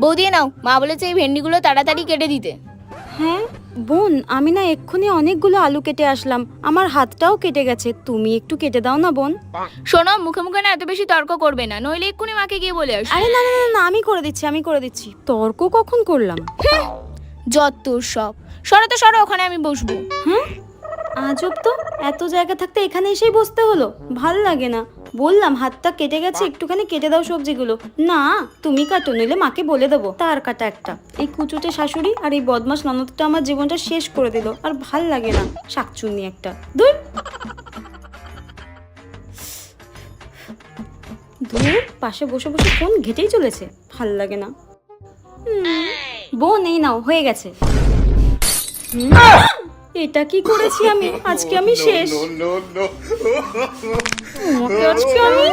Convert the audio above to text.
বউ দিয়ে নাও, মা বলেছে এই ভেন্ডিগুলো তাড়াতাড়ি কেটে দিতে। হ্যাঁ বোন, আমি না এক্ষুনি অনেকগুলো আলু কেটে আসলাম, আমার হাতটাও কেটে গেছে, তুমি একটু কেটে দাও না বোন। শোনো, মুখে মুখে না এত বেশি তর্ক করবে না, নইলে এক্ষুনি মাকে গিয়ে বলে আসো। আরে না না না না, আমি করে দিচ্ছি। তর্ক কখন করলাম? যত সব। সরো তো সরো, ওখানে আমি বসবো। হুম, আজব তো, এত জায়গা থাকতে এখানে এসেই বসতে হলো, ভাল লাগে না। বললাম হাতটা কেটে গেছে, একটুখানি কেটে দাও সবজিগুলো। না তুমি কাটো, নিলে মাকে বলে দেবো তার কাটা একটা। এই কুচুটে শাশুড়ি আর এই বদমাস ননদটা আমার জীবনটা শেষ করে দিল, আর ভাল লাগে না, শাকচুন্নি একটা। দূর দূর, পাশে বসে বসে ফোন ঘেটেই চলেছে, ভাল লাগে না। বোন এই নাও, হয়ে গেছে। এটা কি করেছি আমি, আজকে আমি শেষ। আজকে আমি